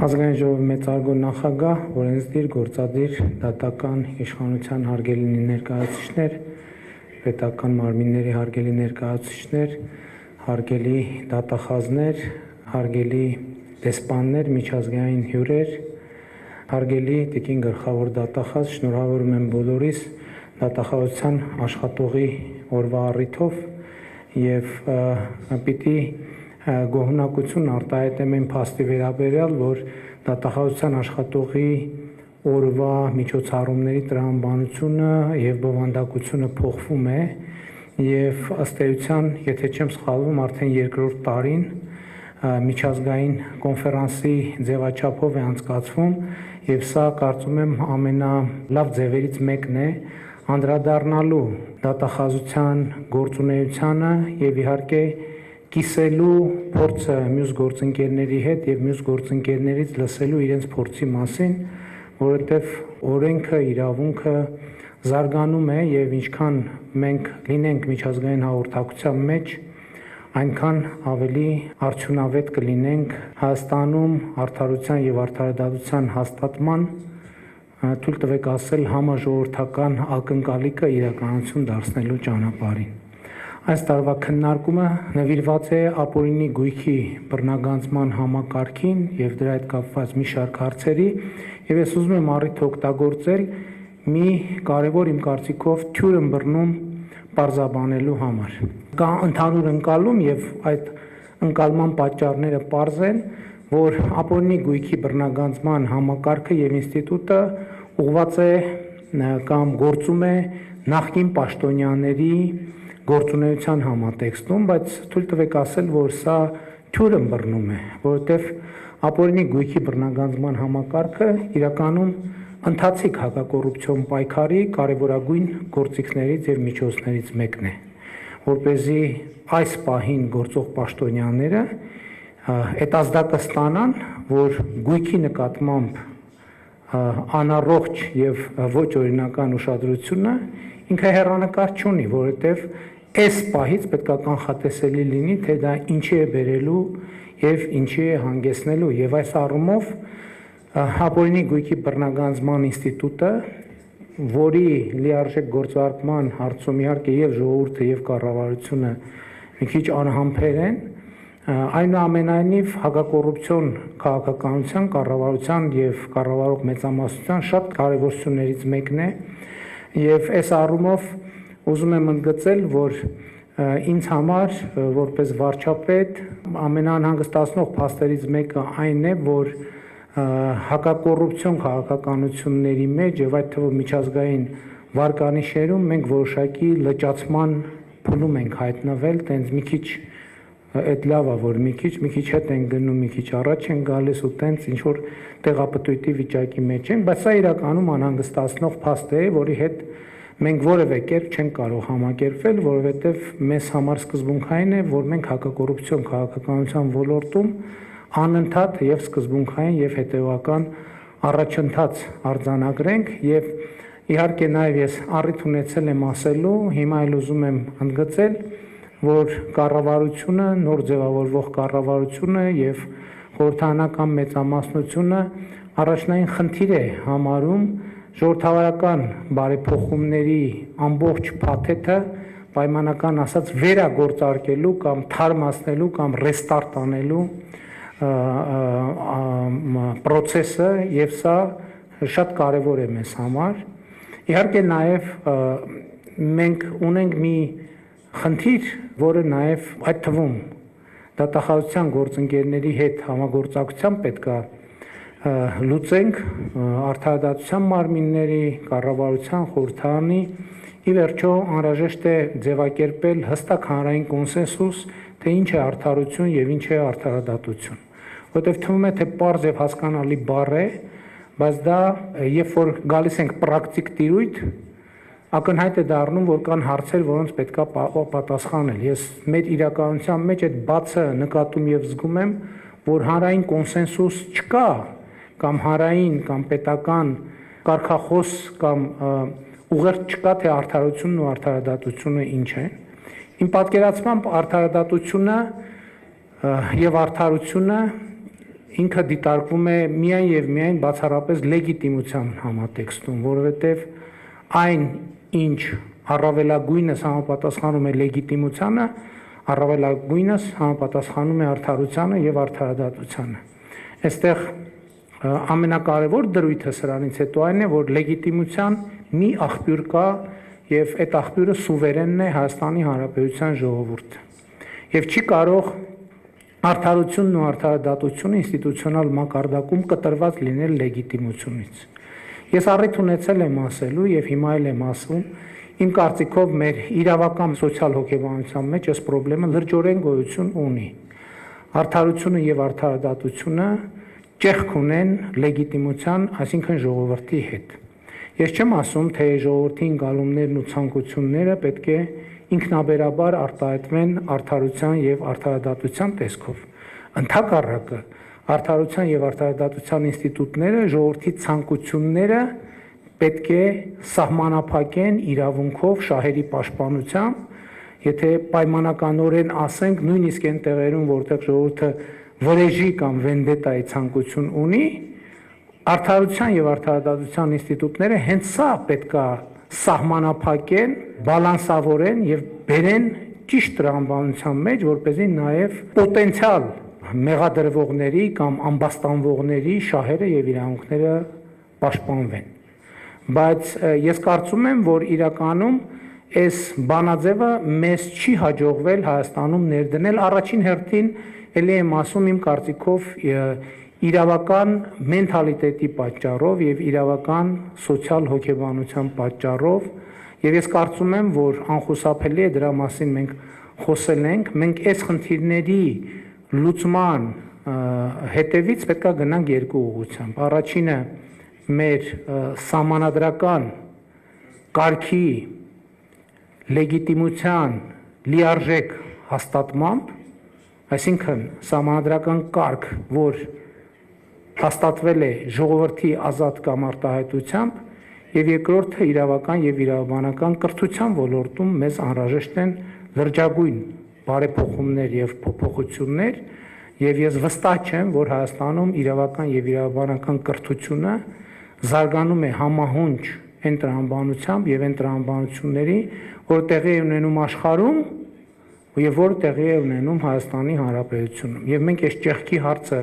Ազգային ժողովի մեծարգո նախագահ, օրենսդիր, գործադիր, դատական իշխանության հարգելի ներկայացուցիչներ, պետական մարմինների հարգելի ներկայացուցիչներ, հարգելի դատախազներ, հարգելի դեսպաններ, միջազգային հյուրեր, հարգելի տիկին գլխավոր դատախազ, շնորհավորում եմ բոլորիս դատախազության աշխատողի օրվա առիթով եւ պիտի գոհունակություն արտահայտեմ այն փաստի վերաբերյալ, որ դատախազության աշխատողի օրվա միջոցառումների տրամաբանությունը եւ բովանդակությունը փոխվում է եւ ըստ էության, եթե չեմ սխալվում, արդեն երկրորդ տարին միջազգային կոնֆերանսի ձևաչափով է անցկացվում եւ սա կարծում եմ ամենալավ ձևերից մեկն է անդրադառնալու դատախազության գործունեությանը եւ իհարկե կիսելու փորձը մյուս գործընկերների հետ եւ մյուս գործընկերներից լսելու իրենց փորձի մասին, որովհետեւ օրենքը, իրավունքը զարգանում է եւ ինչքան մենք լինենք միջազգային հաղորդակցության մեջ, այնքան ավելի արդյունավետ կլինենք Հայաստանում արդարության եւ արդարադատության հաստատման, թույլ տվեք ասել, համաժողովրդական ակնկալիքը իրականություն դարձնելու ճանապարհին։ Այս տարվա քննարկումը նվիրված է ապօրինի գույքի բռնագանձման համակարգին եւ դրա հետ կապված մի շարք հարցերի եւ ես ուզում եմ առիթը օգտագործել մի կարեւոր իմ կարծիքով թյուր ըմբռնում պարզաբանելու համար։ Կա ընդհանուր ընկալում եւ այդ ընկալման պատճառները պարզ են, որ ապօրինի գույքի բռնագանձման համակարգը եւ ինստիտուտը ուղղված է կամ գործում է նախկին պաշտոնյաների գործունեության համատեքստում, բայց թույլ տվեք ասել, որ սա թյուր ըմբռնում է, որովհետև ապօրինի գույքի բռնագանձման համակարգը իրականում ընթացիկ հակակոռուպցիոն պայքարի կարևորագույն գործիքներից եւ միջոցներից մեկն է, որպեսզի այս պահին գործող պաշտոնյաները այդ ազդակը ստանան, որ գույքի նկատմամբ անառողջ եւ ոչ օրինական ուշադրությունը ինքը հեռանկար չունի, որովհետեւ այս պահից պետք է կանխատեսելի լինի, թե դա ինչի է բերելու եւ ինչի է հանգեցնելու եւ այս առումով ապօրինի գույքի բռնագանձման ինստիտուտը, որի լիարժեք գործարկման հարցում իհարկե եւ ժողովուրդը եւ կառավարությունը մի քիչ անհամբեր են, այնուամենայնիվ հակակոռուպցիոն քաղաքականության, կառավարության եւ կառավարող մեծամասնության շատ կարեւորություններից մեկն է եւ այս առումով ուզում եմ ընդգծել, որ ինձ համար որպես վարչապետ ամենաանհանգստացնող փաստերից մեկը այն է, որ հակակոռուպցիոն քաղաքականությունների մեջ եւ այդ թվում միջազգային վարկանիշերում մենք որոշակի լճացման փուլում ենք հայտնվել, տենց մի քիչ այդ լավ է, որ մի քիչ հետ են գնում, մի քիչ առաջ են գալիս ու տենց ինչ որ տեղապտույտի վիճակի մեջ են, բայց սա իրականում անհանգստացնող փաստ է, որի հետ մենք որևէ կերպ չենք կարող համակերպվել, որովհետև մեզ համար սկզբունքային է, որ մենք հակակոռուպցիոն քաղաքականության ոլորտում անընդհատ եւ սկզբունքային եւ հետեւական առաջընթաց արձանագրենք եւ իհարկե նաեւ ես առիթ ունեցել եմ ասելու, հիմա էլ ուզում եմ ընդգծել, որ կառավարությունը, նոր ձևավորվող կառավարությունը եւ խորհրդարանական մեծամասնությունը առաջնային խնդիր է համարում ժողովրդավարական բարեփոխումների ամբողջ փաթեթը պայմանական ասած վերագործարկելու կամ թարմացնելու կամ ռեստարտ անելու process-ը եւ սա շատ կարեւոր է մեզ համար։ Իհարկե նաեւ մենք ունենք մի խնդիր, որը նաեւ այդ թվում դատախազության գործընկերների հետ համագործակցությամբ պետքա լուծենք արդարադատության մարմինների, կառավարության, խորհրդարանի, ի վերջո անհրաժեշտ է ձևակերպել հստակ հանրային կոնսենսուս, թե ինչ է արդարություն եւ ինչ է արդարադատություն։ Որտեւ թվում է, թե պարզ եւ հասկանալի բառ է, բայց դա երբ որ գալիս ենք պրակտիկ տիրույթ, ակնհայտ է դառնում, որ կան հարցեր, որոնց պետքա պատասխանել։ Ես մեր իրականության մեջ այդ բացը նկատում եւ զգում եմ, որ հանրային կոնսենսուս չկա, կամ հանրային կամ պետական կարգախոս կամ ուղերձ չկա, թե արդարությունն ու արդարադատությունը ինչ են։ Իմ պատկերացմամբ արդարադատությունը եւ արդարությունը ինքը դիտարկվում է միայն եւ միայն բացառապես լեգիտիմության համատեքստում, որովհետեւ այն ինչ առավելագույնս համապատասխանում է լեգիտիմությանը, առավելագույնս համապատասխանում է արդարությանը եւ արդարադատությանը։ Այստեղ ամենակարևոր դրույթը սրանից հետո այն է, որ լեգիտիմության մի աղբյուր կա եւ այդ աղբյուրը սուվերենն է Հայաստանի Հանրապետության ժողովուրդը։ Եվ չի կարող արդարությունն ու արդարադատությունը ինստիտուցիոնալ մակարդակում կտրված լինել լեգիտիմությունից։ Ես առիթ ունեցել եմ ասելու եւ հիմա էլ եմ ասում, իմ կարծիքով մեր իրավական սոցիալ հոգեբանության մեջ այս խնդրը լրջորեն գոյություն ունի։ Արդարությունը եւ արդարադատությունը ճեղք ունեն լեգիտիմության, այսինքն ժողովրդի հետ։ Ես չեմ ասում, թե ժողովրդի ընկալումներն ու ցանկությունները պետք է ինքնաբերաբար արտահայտվեն արդարության եւ արդարադատության տեսքով։ Ընդհակառակը, արդարության եւ արդարադատության ինստիտուտները ժողովրդի ցանկությունները պետք է սահմանափակեն իրավունքով շահերի պաշտպանությամբ, եթե պայմանականորեն ասենք, նույնիսկ այն տեղերում, որտեղ ժողովուրդը վրեժի կամ վենդետայի ցանկություն ունի, արդարության եւ արդարադատության ինստիտուտները հենց սա պետք է սահմանափակեն, բալանսավորեն եւ բերեն ճիշտ տրամաբանության մեջ, որպեսզի նաեւ պոտենցիալ մեղադրվողների կամ ամբաստանվողների շահերը եւ իրավունքները պաշտպանվեն։ Բայց ես կարծում եմ, որ իրականում այս բանաձևը մեզ չի հաջողվել Հայաստանում ներդնել առաջին հերթին, ելի եմ ասում իմ կարծիքով իրավական մենթալիտետի պատճառով եւ իրավական սոցիալ հոգեբանության պատճառով, եւ ես կարծում եմ, որ անխուսափելի է դրա մասին մենք խոսել ենք, մենք այս խնդիրների լուծման հետևից պետք է գնանք երկու ուղղությամբ։ Առաջինը մեր սահմանադրական կարգի լեգիտիմության լիարժեք հաստատմամբ, այսինքն սահմանադրական կարգ, որ հաստատվել է ժողովրդի ազատ կամ արտահայտությամբ, եւ երկրորդը իրավական եւ իրավաբանական կրթության ոլորտում մեզ անհրաժեշտ են լրջագույն բարեփոխումներ եւ փոփոխություններ, եւ ես վստահ չեմ, որ Հայաստանում իրավական եւ իրավաբանական կրթությունը զարգանում է համահունչ այն տրամաբանությամբ եւ այն տրամաբանությունների, որ տեղի է ունենում աշխարհում եւ որ տեղի է ունենում Հայաստանի Հանրապետությունում։ Եվ մենք այս ճեղքի հարցը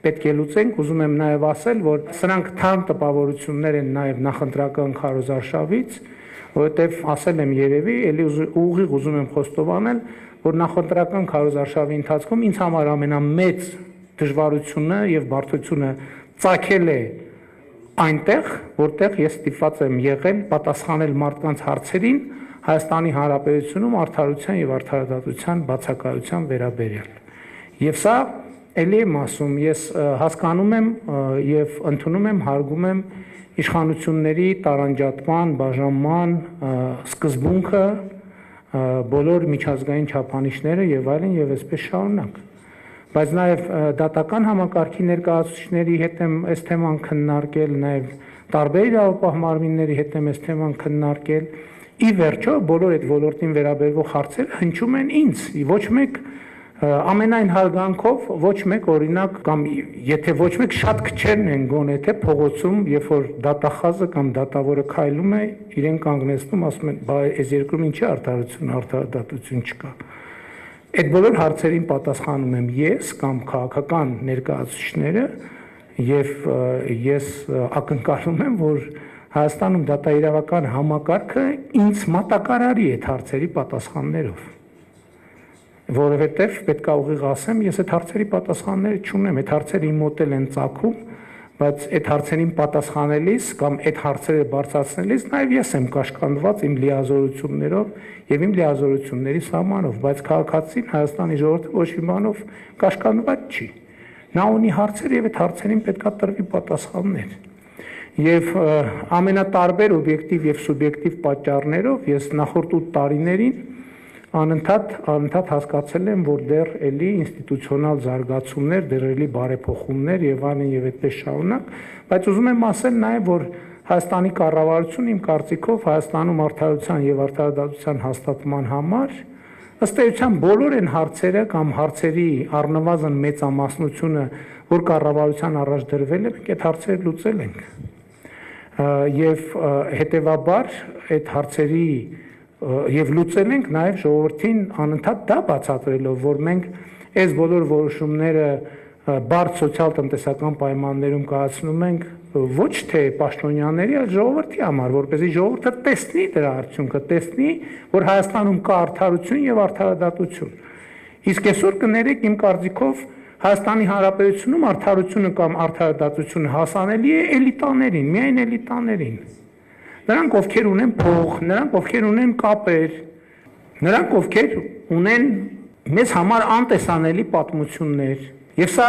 պետք է լուծենք, ուզում եմ նաեւ ասել, որ սրանք թարմ տպավորություններ են նաեւ նախընտրական քարոզարշավից, որովհետեւ ասել եմ երևի, ելի ուղիղ ուզում եմ խոստովանել, որ նախընտրական քարոզարշավի ընթացքում ինձ համար ամենամեծ դժվարությունը եւ բարդությունը ծագել է այնտեղ, որտեղ ես ստիպված եմ եղել պատասխանել մարդկանց հարցերին Հայաստանի Հանրապետությունում արդարության եւ արդարադատության բացակայության վերաբերյալ։ Եվ սա ելի եմ ասում, ես հասկանում եմ եւ ընդունում եմ, հարգում եմ իշխանությունների տարանջատման, բաժանման սկզբունքը, բոլոր միջազգային չափանիշները եւ այլն եւ այսպես շարունակ։ Բայց նաեւ դատական համակարգի ներկայացուցիչների հետ եմ այս թեման քննարկել, նաեւ տարբեր իրավապահ մարմինների հետ եմ այս թեման քննարկել։ Ի վերջո բոլոր այդ ոլորտին վերաբերող հարցերը հնչում են ինձ, ոչ մեկ ամենայն հարգանքով, ոչ մեկ օրինակ կամ եթե ոչ մեկ շատ քչերն են գոնե թե փողոցում, երբ որ դատախազը կամ դատավորը քայլում է, իրեն կանգնեցնում, ասում են, բա այս երկրում ինչի արդարություն, արդարադատություն չկա։ Այդ բոլոր հարցերին պատասխանում եմ ես կամ քաղաքական ներկայացուցիչները եւ ես ակնկալում եմ, որ Հայաստանում դատաիրավական համակարգը ինձ մատակարարի այդ հարցերի պատասխաններով, որովհետեւ պետք է ուղիղ ասեմ, ես այդ հարցերի պատասխանները չունեմ, այդ հարցերը իմ մոտ են ծագում, բայց այդ հարցերին պատասխանելիս կամ այդ հարցերը բարձրացնելիս նաեւ ես եմ կաշկանդված իմ լիազորություններով եւ իմ լիազորությունների սահմանով, բայց քաղաքացին Հայաստանի ժողովուրդը ոչ մի բանով կաշկանդված չի։ Նա ունի հարցեր եւ այդ հարցերին պետք է տրվի պատասխաններ։ Եվ ամենատարբեր օբյեկտիվ եւ սուբյեկտիվ պատճառներով ես նախորդ 8 տարիներին անընդհատ հասկացել եմ, որ դեռ էլի ինստիտուցիոնալ զարգացումներ, դեռ էլի բարեփոխումներ եւ այլն եւ այդպես շարունակ, բայց ուզում եմ ասել նաեւ, որ Հայաստանի կառավարությունը իմ կարծիքով Հայաստանում արդարության եւ արդարադատության հաստատման համար ըստ էության բոլոր այն հարցերը կամ հարցերի առնվազն մեծամասնությունը, որ կառավարության առաջ դրվել է, մենք այդ հարցերը լուծել ենք։ Եվ հետևաբար այդ հարցերի եւ լուծել ենք նաեւ ժողովրդին անընդհատ դա բացատրելով, որ մենք այս բոլոր որոշումները բարդ սոցիալ-տնտեսական պայմաններում կայացնում ենք ոչ թե պաշտոնյաների, այլ ժողովրդի համար, որպեսզի ժողովուրդը տեսնի դրա արդյունքը, տեսնի, որ Հայաստանում կա արդարություն եւ արդարադատություն։ Իսկ այսօր կներեք իմ կարծիքով Հայաստանի Հանրապետությունում արդարությունը կամ արդարադատությունը հասանելի է էլիտաներին, միայն էլիտաներին։ Նրանք, ովքեր ունեն փող, նրանք, ովքեր ունեն կապեր, նրանք, ովքեր ունեն մեզ համար անտեսանելի պատմություններ։ Եվ սա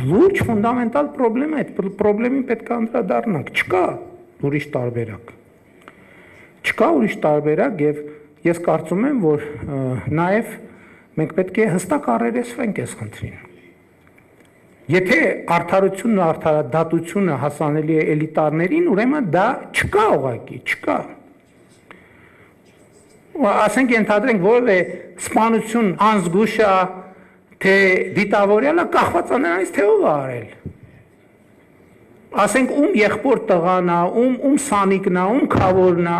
լուրջ ֆունդամենտալ պրոբլեմ է, այդ պրոբլեմին պետք է անդրադառնանք, չկա ուրիշ տարբերակ։ Չկա ուրիշ տարբերակ եւ ես կարծում եմ, որ նաեւ մենք պետք է հստակ առերեսվենք այս խնդրին։ Եթե արդարությունն ու արդարադատությունը հասանելի է էլիտարներին, ուրեմն դա չկա ուղղակի, չկա։ Ասենք ենթադրենք որևէ սպանություն անզգուշ է, թե դիտավորյալը կախված է նրանից, թե ով է արել։ Ասենք ում եղբոր տղան է, ում սանիկն է, ում քավորն է,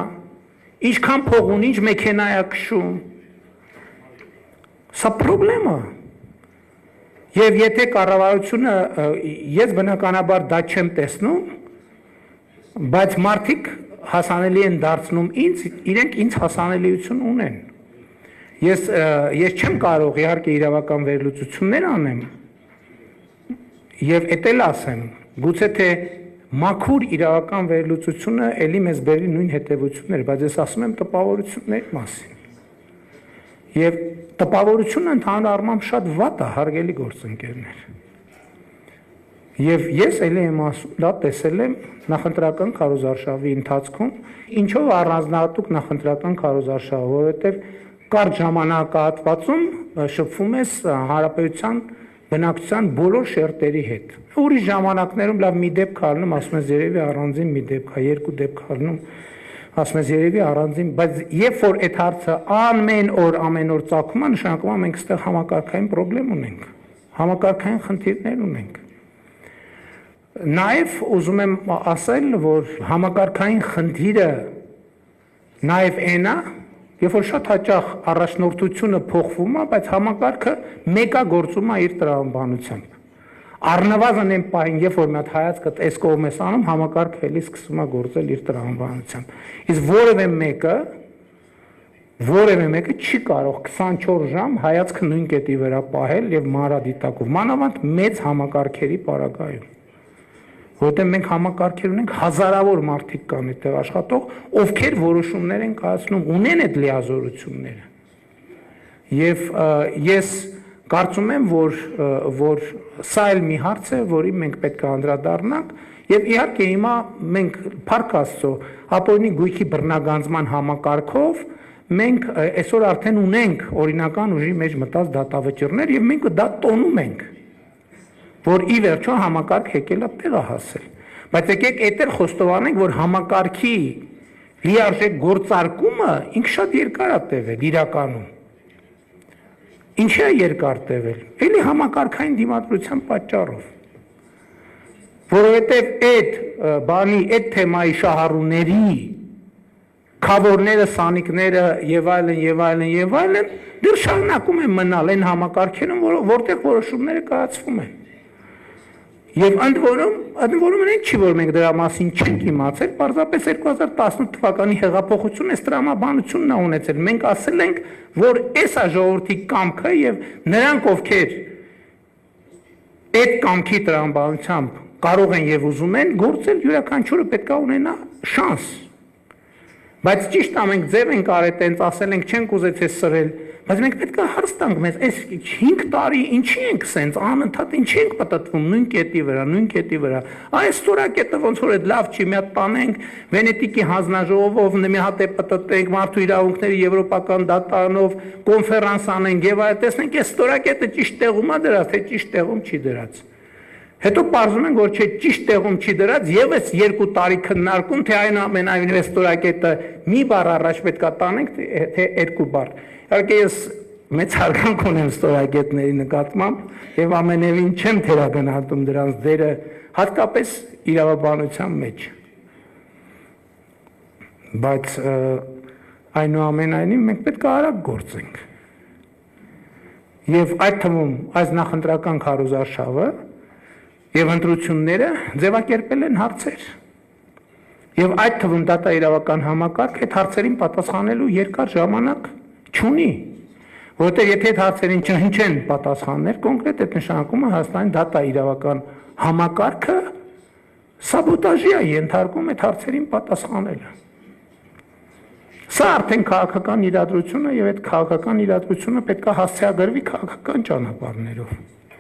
ինչքան փող ունի, ինչ մեքենա է քշում։ Սա պրոբլեմ է։ Եվ եթե կառավարությունը, ես բնականաբար դա չեմ տեսնում, բայց մարդիկ հասանելի են դարձնում ինձ, իրենք ինձ հասանելիություն ունեն։ Ես չեմ կարող իհարկե իրավական վերլուծություններ անեմ եւ էդ էլ ասեմ, գուցե թե մաքուր իրավական վերլուծությունը ելի մեզ բերի նույն հետևություններ, բայց ես ասում եմ տպավորությունների մասին։ Եվ տպավորությունը ընդհանուր առմամբ շատ վատ է, հարգելի գործընկերներ։ Եվ ես ելի եմ ասում, դա տեսել եմ նախընտրական քարոզարշավի ընթացքում, ինչով առանձնահատուկ նախընտրական քարոզարշավը, որովհետև կարճ ժամանակահատվածում շփվում ես հանրապետության բնակչության բոլոր շերտերի հետ։ Ուրիշ ժամանակներում լավ մի դեպք առնում, ասում ես երևի առանձին մի դեպք է, երկու դեպք առնում, ասում ես երևի առանձին, բայց երբ որ այդ հարցը ամեն օր ծագում է, նշանակում է մենք այստեղ համակարգային խնդրեմ ունենք, համակարգային խնդիրներ ունենք։ Նաև ուզում եմ ասել, որ համակարգային խնդիրը նաև այն է, երբ որ շատ հաճախ առաջնորդությունը փոխվում է, բայց համակարգը մեկա գործում է իր տրամաբանությամբ։ Առնվազն այն պահին, երբ որ մի հատ հայացքը այս կողմ ես անում, համակարգը էլի սկսում է գործել իր տրամաբանությամբ։ Իսկ որևէ մեկը չի կարող 24 ժամ հայացքը նույն կետի վրա պահել եւ մանրադիտակով, մանավանդ մեծ համակարգերի պարագայում։ Որտեղ մենք համակարգեր ունենք, հազարավոր մարդիկ կան այդտեղ աշխատող, ովքեր որոշումներ են կայացնում, ունեն այդ լիազորությունները։ Եվ ես կարծում եմ, որ սա էլ մի հարց է, որի մենք պետք է անդրադառնանք, եւ իհարկե հիմա մենք փառք Աստծո ապօրինի գույքի բռնագանձման համակարգով մենք այսօր արդեն ունենք օրինական ուժի մեջ մտած դատավճիռներ եւ մենք դա տոնում ենք, որ ի վերջո համակարգ եկել է տեղը հասել։ Բայց եկեք այդտեղ խոստովանենք, որ համակարգի լիարժեք գործարկումը ինքը շատ երկար է տևել իրականում։ Ինչի է երկար տևել։ Էլի համակարգային դիմադրության պատճառով։ Որովհետև այդ թեմայի շահառուների քավորները, սանիկները եւ այլն դեռ շարունակում են մնալ այն համակարգերում, որտեղ որոշումները կայացվում են։ Եվ ընդ որում այն չի, որ մենք դրա մասին չենք իմացել, պարզապես 2018 թվականի հեղափոխությունը այս տրամաբանությունն է ունեցել։ Մենք ասել ենք, որ այս է ժողովրդի կամքը եւ նրանք, ովքեր այդ կամքի տրամաբանությամբ կարող են եւ ուզում են գործել, յուրաքանչյուրը պետք է ունենա շանս։ Բայց ճիշտ է, մենք ձև ենք արել, տենց ասել ենք, չենք ուզեցել սրել, բայց մենք պետք է հարց տանք մեզ, այս 5 տարի ինչի ենք սենց անընդհատ ինչի ենք պատտվում նույն կետի վրա։ Այս ստորակետը ոնց որ այդ լավ չի, մի հատ տանենք Վենետիկի հանձնաժողովով, մի հատ է պատտենք մարդու իրավունքների եվրոպական դատարանով, կոնֆերանս անենք եւ այլ տեսնենք այս ստորակետը ճիշտ տեղում է դրած, թե ճիշտ տեղում չի դրած։ Հետո պարզում են, որ չէ ճիշտ տեղում չի դրած, եւս 2 տարի քննարկում, թե այնուամենայնիվ ստորակետը մի բառ առաջ պետքա տանենք, թե 2 բառ։ Իհարկե ես մեծ հարգանք ունեմ ստորակետների նկատմամբ եւ ամենևին չեմ թերագնահատում դրանց դերը, հատկապես իրավաբանության մեջ։ Բայց այնուամենայնիվ մենք պետք է արագ գործենք։ Եվ այդ թվում այս նախընտրական քարոզարշավը եւ ընտրությունները ձևակերպել են հարցեր։ Եվ այդ թվում դատաիրավական համակարգ այդ հարցերին պատասխանելու երկար ժամանակ չունի, որովհետեւ եթե այդ հարցերին չհնչեն պատասխաններ, կոնկրետ այդ նշանակում է Հայաստանի դատաիրավական համակարգը սաբոտաժի է ենթարկում այդ հարցերին պատասխանելը։ Սա արդեն քաղաքական իրադրություն է եւ այդ քաղաքական իրադրությունը պետք է հասցեագրվի քաղաքական ճանապարհներով։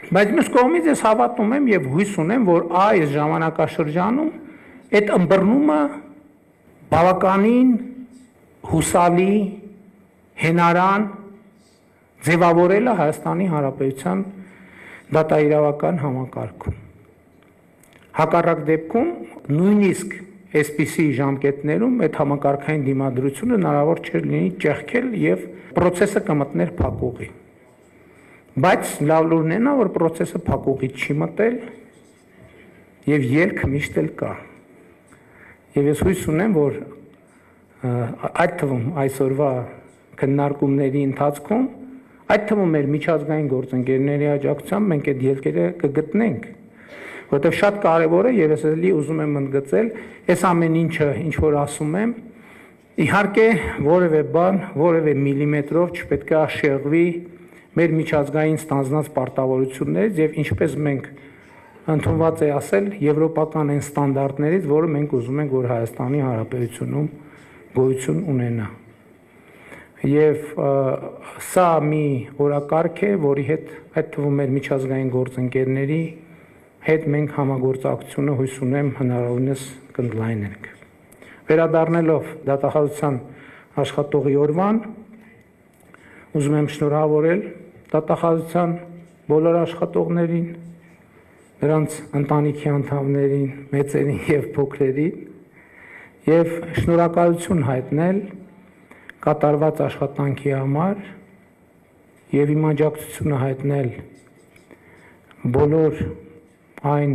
Բայց մյուս կողմից ես հավատում եմ եւ հույս ունեմ, որ այս ժամանակաշրջանում այդ ըմբռնումը բավականին հուսալի, հենարան ձևավորել է Հայաստանի Հանրապետության դատաիրավական համակարգում։ Հակառակ դեպքում նույնիսկ այսպիսի ժամկետներում այդ համակարգային դիմադրությունը հնարավոր չէր լինի ճեղքել եւ process-ը կմտներ փակուղի։ Բայց լավ լուրն է նա, որ process-ը փակուղի չի մտել եւ ելք միշտ էլ կա։ Եվ ես հույս ունեմ, որ այդ թվում այսօրվա քննարկումների ընթացքում, այդ թվում մեր միջազգային գործընկերների աջակցությամբ մենք այդ ելքերը կգտնենք, որովհետեւ շատ կարեւոր է եւ ես էլի ուզում եմ ընդգծել, այս ամեն ինչը ինչ որ ասում եմ, իհարկե որևէ բան, որևէ միլիմետրով չպետք է շեղվի մեր միջազգային ստանձնած պարտավորություններից եւ ինչպես մենք ընդունված է ասել եվրոպական այն ստանդարտներից, որը մենք ուզում ենք, որ Հայաստանի Հանրապետությունում գոյություն ունենա։ Եվ սա մի օրակարգ է, որի հետ այդ թվում մեր միջազգային գործընկերների հետ մենք համագործակցությունը հույս ունեմ հնարավորինս կընդլայնենք։ Վերադառնալով դատախազության աշխատողի օրվան, ուզում եմ շնորհավորել դատախազության բոլոր աշխատողներին, նրանց ընտանիքի անդամներին, մեծերին եւ փոքրերին, եւ շնորհակալություն հայտնել կատարված աշխատանքի համար եւ իմ աջակցությունը հայտնել բոլոր այն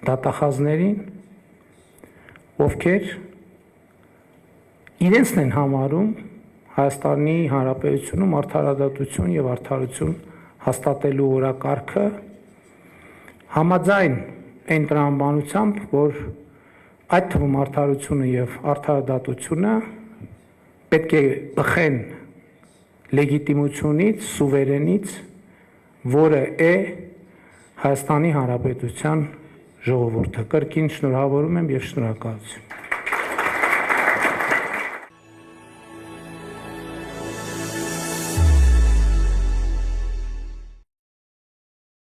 դատախազներին, ովքեր իրենցն են համարում Հայաստանի Հանրապետությունում արդարադատություն եւ արդարություն հաստատելու օրակարգը համաձայն այն տրամաբանությամբ, որ այդ թվում արդարությունը եւ արդարադատությունը պետք է բխեն լեգիտիմությունից, սուվերենից, որը է Հայաստանի Հանրապետության ժողովուրդը։ Կրկին շնորհավորում եմ եւ շնորհակալություն։